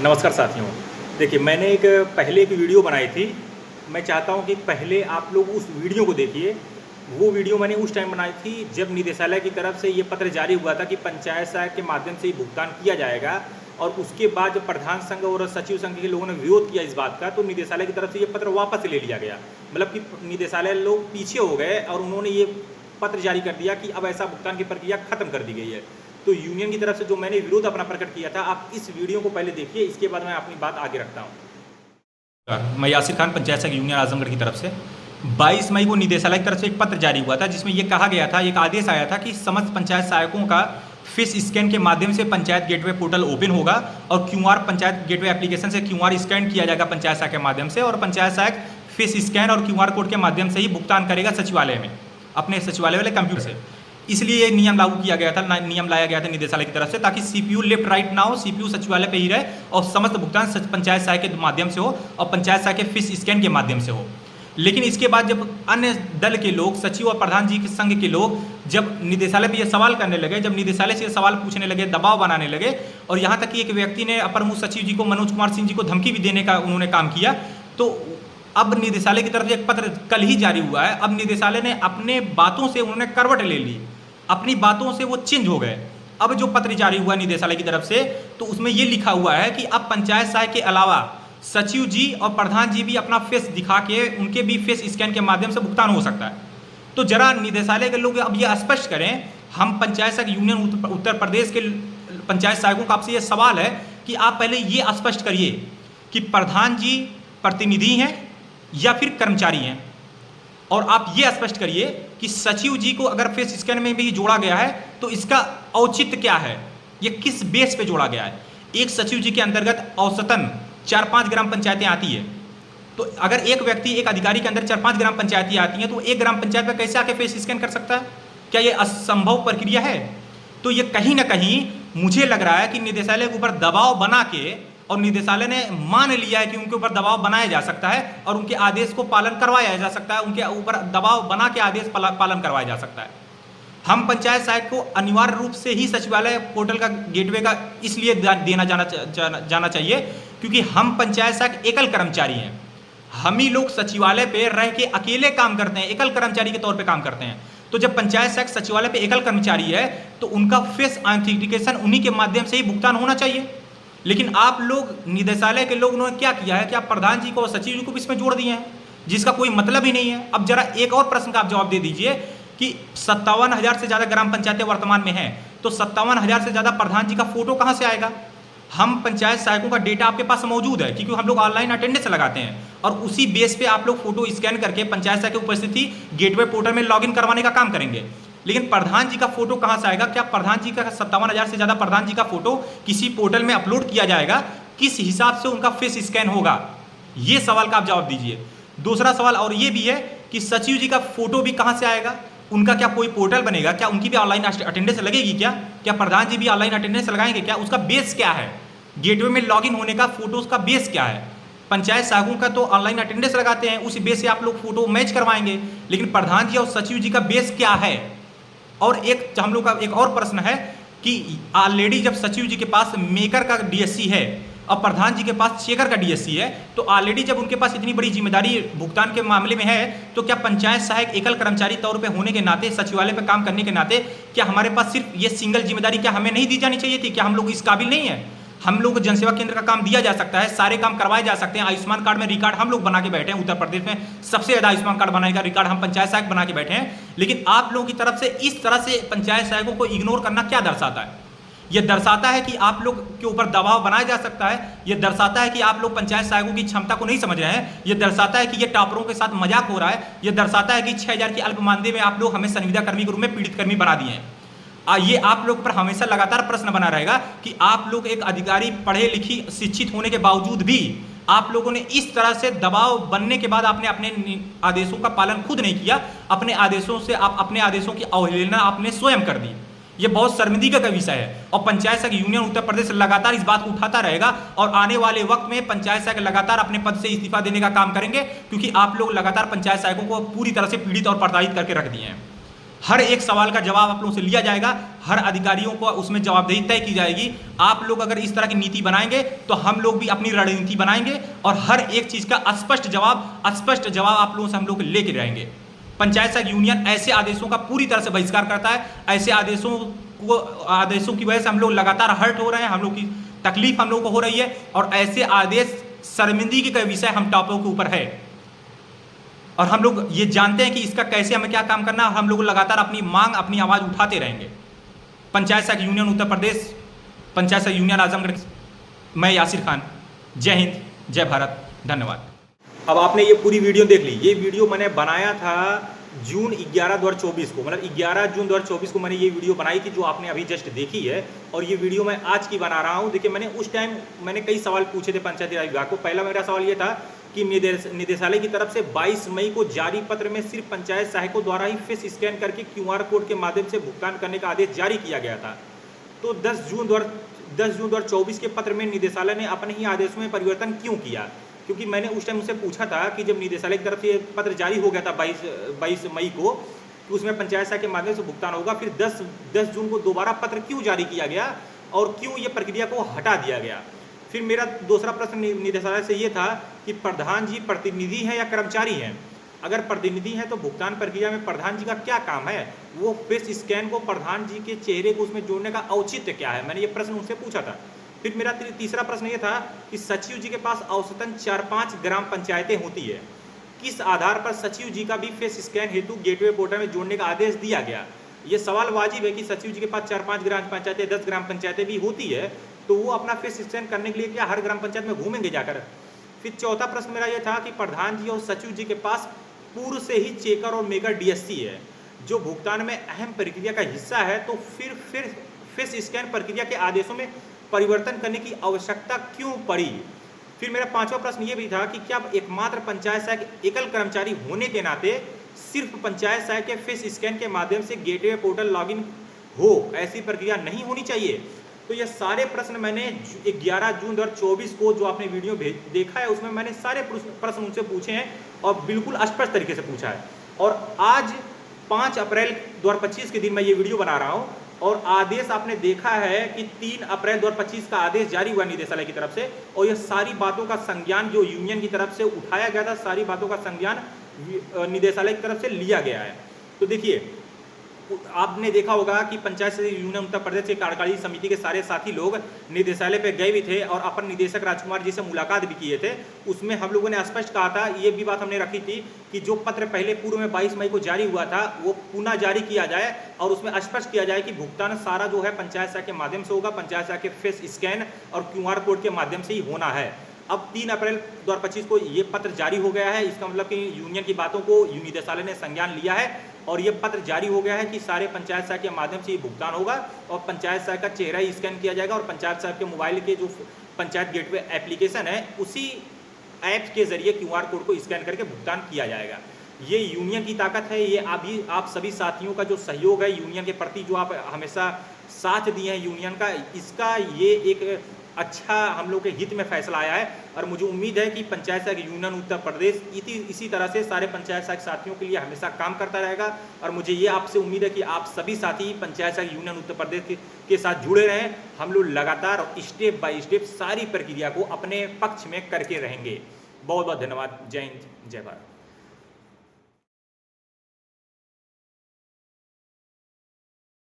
नमस्कार साथियों। देखिए, मैंने पहले एक वीडियो बनाई थी। मैं चाहता हूं कि पहले आप लोग उस वीडियो को देखिए। वो वीडियो मैंने उस टाइम बनाई थी जब निदेशालय की तरफ से ये पत्र जारी हुआ था कि पंचायत सहायक के माध्यम से ही भुगतान किया जाएगा, और उसके बाद जब प्रधान संघ और सचिव संघ के लोगों ने विरोध किया इस बात का, तो निदेशालय की तरफ से ये पत्र वापस ले लिया गया। मतलब कि निदेशालय लोग पीछे हो गए और उन्होंने ये पत्र जारी कर दिया कि अब ऐसा भुगतान की प्रक्रिया खत्म कर दी गई है। तो यूनियन की तरफ से जो मैंने विरोध अपना प्रकट किया था, आप इस वीडियो को पहले देखिए, इसके बाद मैं अपनी बात आगे रखता हूँ। मैं यासिर खान, पंचायत सहायक यूनियन आजमगढ़ की तरफ से 22 मई को निदेशालय की तरफ से एक पत्र जारी हुआ था जिसमें यह कहा गया था, एक आदेश आया था कि समस्त पंचायत सहायकों का फेस स्कैन के माध्यम से पंचायत गेटवे पोर्टल ओपन होगा और क्यूआर पंचायत गेटवे एप्लीकेशन से क्यूआर स्कैन किया जाएगा पंचायत सहायक के माध्यम से, और पंचायत सहायक फेस स्कैन और क्यूआर कोड के माध्यम से ही भुगतान करेगा सचिवालय में, अपने सचिवालय वाले कंप्यूटर से। इसलिए ये नियम लागू किया गया था, नियम लाया गया था निदेशालय की तरफ से, ताकि सीपीयू लेफ्ट राइट ना हो, सीपीयू सचिवालय पे ही रहे और समस्त भुगतान पंचायत सहायक के माध्यम से हो और पंचायत सहायक के फेस स्कैन के माध्यम से हो। लेकिन इसके बाद जब अन्य दल के लोग, सचिव और प्रधान जी के संघ के लोग जब निदेशालय पे ये सवाल करने लगे, जब निदेशालय से ये सवाल पूछने लगे, दबाव बनाने लगे, और यहाँ तक कि एक व्यक्ति ने अपर मुख्य सचिव जी को, मनोज कुमार सिंह जी को धमकी भी देने का उन्होंने काम किया, तो अब निदेशालय की तरफ से एक पत्र कल ही जारी हुआ है। अब निदेशालय ने अपने बातों से उन्होंने करवट ले ली, अपनी बातों से वो चेंज हो गए। अब जो पत्र जारी हुआ निदेशालय की तरफ से, तो उसमें ये लिखा हुआ है कि अब पंचायत सहायक के अलावा सचिव जी और प्रधान जी भी अपना फेस दिखा के, उनके भी फेस स्कैन के माध्यम से भुगतान हो सकता है। तो जरा निदेशालय के लोग अब ये स्पष्ट करें। हम पंचायत सहायक यूनियन उत्तर प्रदेश के पंचायत सहायकों का आपसे ये सवाल है कि आप पहले ये स्पष्ट करिए कि प्रधान जी प्रतिनिधि हैं या फिर कर्मचारी हैं, और आप ये स्पष्ट करिए कि सचिव जी को अगर फेस स्कैन में भी जोड़ा गया है तो इसका औचित्य क्या है, ये किस बेस पे जोड़ा गया है। एक सचिव जी के अंतर्गत औसतन 4-5 ग्राम पंचायतें आती है, तो अगर एक व्यक्ति, एक अधिकारी के अंदर 4-5 ग्राम पंचायतें आती हैं, तो एक ग्राम पंचायत में कैसे आके फेस स्कैन कर सकता है? क्या ये असंभव प्रक्रिया है? तो ये कहीं ना कहीं मुझे लग रहा है कि निदेशालय के ऊपर दबाव बना के, और निदेशालय ने मान लिया है कि उनके ऊपर दबाव बनाया जा सकता है और उनके आदेश को पालन करवाया जा सकता है, उनके ऊपर दबाव बना के आदेश पालन करवाया जा सकता है। हम पंचायत सहायक को अनिवार्य रूप से ही सचिवालय पोर्टल का गेटवे का इसलिए देना जाना चाहिए क्योंकि हम पंचायत सहायक एकल कर्मचारी हैं। हम ही लोग सचिवालय पे रह के अकेले काम करते हैं, एकल कर्मचारी के तौर पे काम करते हैं। तो जब पंचायत सहायक सचिवालय पे एकल कर्मचारी है तो उनका फेस ऑथेंटिकेशन उन्हीं के माध्यम से ही भुगतान होना चाहिए। लेकिन आप लोग, निदेशालय के लोग, उन्होंने क्या किया है कि आप प्रधान जी को और सचिव जी को भी इसमें जोड़ दिए हैं, जिसका कोई मतलब ही नहीं है। अब जरा एक और प्रश्न का आप जवाब दे दीजिए कि 57,000 से ज़्यादा ग्राम पंचायतें वर्तमान में हैं, तो 57,000 से ज़्यादा प्रधान जी का फोटो कहाँ से आएगा? हम पंचायत सहायकों का डेटा आपके पास मौजूद है क्योंकि हम लोग ऑनलाइन अटेंडेंस लगाते हैं, और उसी बेस पे आप लोग फोटो स्कैन करके पंचायत सहायक की उपस्थिति गेटवे पोर्टल में लॉगिन करवाने का काम करेंगे। लेकिन प्रधान जी का फोटो कहाँ से आएगा? क्या प्रधान जी का 57,000 से ज़्यादा प्रधान जी का फोटो किसी पोर्टल में अपलोड किया जाएगा? किस हिसाब से उनका फेस स्कैन होगा? ये सवाल का आप जवाब दीजिए। दूसरा सवाल और ये भी है कि सचिव जी का फोटो भी कहाँ से आएगा? उनका क्या कोई पोर्टल बनेगा? क्या उनकी भी ऑनलाइन अटेंडेंस लगेगी? क्या प्रधान जी भी ऑनलाइन अटेंडेंस लगाएंगे? क्या उसका बेस क्या है? गेटवे में लॉगिन होने का फोटोज का बेस क्या है? पंचायत सहायकों का तो ऑनलाइन अटेंडेंस लगाते हैं, उसी बेस से आप लोग फोटो मैच करवाएंगे, लेकिन प्रधान जी और सचिव जी का बेस क्या है? और एक हम लोग का एक और प्रश्न है कि ऑलरेडी जब सचिव जी के पास मेकर का डीएससी है और प्रधान जी के पास चेकर का डीएससी है, तो ऑलरेडी जब उनके पास इतनी बड़ी जिम्मेदारी भुगतान के मामले में है, तो क्या पंचायत सहायक एकल कर्मचारी तौर पे होने के नाते, सचिवालय पे काम करने के नाते, क्या हमारे पास सिर्फ ये सिंगल जिम्मेदारी क्या हमें नहीं दी जानी चाहिए थी? क्या हम लोग इस काबिल नहीं है? हम लोग को जनसेवा केंद्र का काम दिया जा सकता है, सारे काम करवाए जा सकते हैं। आयुष्मान कार्ड में रिकॉर्ड हम लोग बना के बैठे हैं, उत्तर प्रदेश में सबसे ज़्यादा आयुष्मान कार्ड बनाने का रिकॉर्ड हम पंचायत सहायक बना के बैठे हैं। लेकिन आप लोगों की तरफ से इस तरह से पंचायत सहायकों को इग्नोर करना क्या दर्शाता है? यह दर्शाता है कि आप लोग के ऊपर दबाव बनाया जा सकता है, यह दर्शाता है कि आप लोग पंचायत सहायकों की क्षमता को नहीं समझ रहे हैं, यह दर्शाता है कि यह टॉपरों के साथ मजाक हो रहा है, यह दर्शाता है कि 6,000 की अल्प मानदेय में आप लोग हमें संविदा कर्मी के रूप में पीड़ित कर्मी बना दिए हैं। ये आप लोग पर हमेशा लगातार प्रश्न बना रहेगा कि आप लोग एक अधिकारी, पढ़े लिखी शिक्षित होने के बावजूद भी आप लोगों ने इस तरह से दबाव बनने के बाद आपने अपने आदेशों का पालन खुद नहीं किया, अपने आदेशों की अवहेलना आपने स्वयं कर दी। ये बहुत शर्मिंदगी का विषय है, और पंचायत सहायक यूनियन उत्तर प्रदेश लगातार इस बात को उठाता रहेगा, और आने वाले वक्त में पंचायत सहायक लगातार अपने पद से इस्तीफा देने का काम करेंगे, क्योंकि आप लोग लगातार पंचायत सहायकों को पूरी तरह से पीड़ित और प्रताड़ित करके रख दिए हैं। हर एक सवाल का जवाब आप लोगों से लिया जाएगा, हर अधिकारियों को उसमें जवाबदेही तय की जाएगी। आप लोग अगर इस तरह की नीति बनाएंगे तो हम लोग भी अपनी रणनीति बनाएंगे और हर एक चीज का स्पष्ट जवाब आप लोगों से हम लोग लेके रहेंगे। पंचायत सहायक यूनियन ऐसे आदेशों का पूरी तरह से बहिष्कार करता है। ऐसे आदेशों की वजह से हम लोग लगातार हर्ट हो रहे हैं, हम लोग की तकलीफ हम लोग को हो रही है और ऐसे आदेश शर्मिंदगी का विषय हम टॉपों के ऊपर है और हम लोग ये जानते हैं कि इसका कैसे हमें क्या काम करना है और हम लोग लगातार अपनी मांग, अपनी आवाज उठाते रहेंगे। पंचायत सहायक यूनियन उत्तर प्रदेश, पंचायत सहायक यूनियन आजमगढ़, मैं यासिर खान। जय हिंद, जय भारत, धन्यवाद। अब आपने ये पूरी वीडियो देख ली। ये वीडियो मैंने बनाया था जून 11 2024 को, मतलब 11 जून 2024 को मैंने ये वीडियो बनाई थी जो आपने अभी जस्ट देखी है। और ये वीडियो मैं आज की बना रहा हूँ। देखिए, मैंने उस टाइम कई सवाल पूछे थे पंचायती राज विभाग को। पहला मेरा सवाल ये था कि निदेशालय की तरफ से 22 मई को जारी पत्र में सिर्फ पंचायत सहायकों द्वारा ही फेस स्कैन करके QR कोड के माध्यम से भुगतान करने का आदेश जारी किया गया था। तो 10 जून 2024 के पत्र में निदेशालय ने अपने ही आदेशों में परिवर्तन क्यों किया? क्योंकि मैंने उस टाइम उनसे पूछा था कि जब निदेशालय की तरफ से पत्र जारी हो गया था 22 मई को, तो उसमें पंचायत सहायक के माध्यम से भुगतान होगा, फिर 10 जून को दोबारा पत्र क्यों जारी किया गया और क्यों ये प्रक्रिया को हटा दिया गया? फिर मेरा दूसरा प्रश्न निदेशालय से ये था कि प्रधान जी प्रतिनिधि हैं या कर्मचारी हैं? अगर प्रतिनिधि हैं तो भुगतान प्रक्रिया में प्रधान जी का क्या काम है? वो फेस स्कैन को प्रधान जी के चेहरे को उसमें जोड़ने का औचित्य क्या है? मैंने ये प्रश्न उनसे पूछा था। फिर मेरा तीसरा प्रश्न ये था कि सचिव जी के पास औसतन 4-5 ग्राम पंचायतें होती है, किस आधार पर सचिव जी का भी फेस स्कैन हेतु गेटवे पोर्टल में जोड़ने का आदेश दिया गया? ये सवाल वाजिब है कि सचिव जी के पास 4-5 ग्राम पंचायतें, 10 ग्राम पंचायतें भी होती है, तो वो अपना फेस स्कैन करने के लिए क्या हर ग्राम पंचायत में घूमेंगे जाकर? फिर चौथा प्रश्न मेरा ये था कि प्रधान जी और सचिव जी के पास पूर्व से ही चेकर और मेकर DSC है, जो भुगतान में अहम प्रक्रिया का हिस्सा है, तो फिर फेस स्कैन प्रक्रिया के आदेशों में परिवर्तन करने की आवश्यकता क्यों पड़ी? फिर मेरा पांचवा प्रश्न ये भी था कि क्या एकमात्र पंचायत सहायक एकल कर्मचारी होने के नाते सिर्फ पंचायत सहायक के फेस स्कैन के माध्यम से गेटवे पोर्टल लॉगिन हो, ऐसी प्रक्रिया नहीं होनी चाहिए? तो ये सारे प्रश्न मैंने 11 जून 2024 को जो आपने वीडियो देखा है उसमें मैंने सारे प्रश्न उनसे पूछे हैं और बिल्कुल स्पष्ट तरीके से पूछा है। और आज 5 अप्रैल 2025 के दिन मैं ये वीडियो बना रहा हूँ और आदेश आपने देखा है कि 3 अप्रैल 2025 का आदेश जारी हुआ निदेशालय की तरफ से और ये सारी बातों का संज्ञान जो यूनियन की तरफ से उठाया गया था, सारी बातों का संज्ञान निदेशालय की तरफ से लिया गया है। तो देखिए, आपने देखा होगा कि पंचायत सहायक यूनियन उत्तर प्रदेश के कार्यकारी समिति के सारे साथी लोग निदेशालय पे गए भी थे और अपर निदेशक राजकुमार जी से मुलाकात भी किए थे। उसमें हम लोगों ने स्पष्ट कहा था, ये भी बात हमने रखी थी कि जो पत्र पहले पूर्व में 22 मई को जारी हुआ था वो पुनः जारी किया जाए और उसमें स्पष्ट किया जाए कि भुगतान सारा जो है पंचायत सहायक के माध्यम से होगा, पंचायत सहायक के फेस स्कैन और QR कोड के माध्यम से ही होना है। अब 3 अप्रैल 2025 को ये पत्र जारी हो गया है, इसका मतलब कि यूनियन की बातों को निदेशालय ने संज्ञान लिया है और ये पत्र जारी हो गया है कि सारे पंचायत सहायक के माध्यम से ही भुगतान होगा और पंचायत सहायक का चेहरा ही स्कैन किया जाएगा और पंचायत सहायक के मोबाइल के जो पंचायत गेटवे एप्लीकेशन है उसी ऐप के जरिए QR कोड को स्कैन करके भुगतान किया जाएगा। ये यूनियन की ताकत है, ये आप सभी साथियों का जो सहयोग है यूनियन के प्रति, जो आप हमेशा साथ दिए हैं यूनियन का, इसका ये एक अच्छा हम लोग के हित में फैसला आया है और मुझे उम्मीद है कि पंचायत सहायक यूनियन उत्तर प्रदेश इसी तरह से सारे पंचायत सहायक साथियों के लिए हमेशा काम करता रहेगा और मुझे ये आपसे उम्मीद है कि आप सभी साथी पंचायत सहायक यूनियन उत्तर प्रदेश के साथ जुड़े रहें। हम लोग लगातार और स्टेप बाय स्टेप सारी प्रक्रिया को अपने पक्ष में करके रहेंगे। बहुत बहुत धन्यवाद। जय हिंद, जय भारत।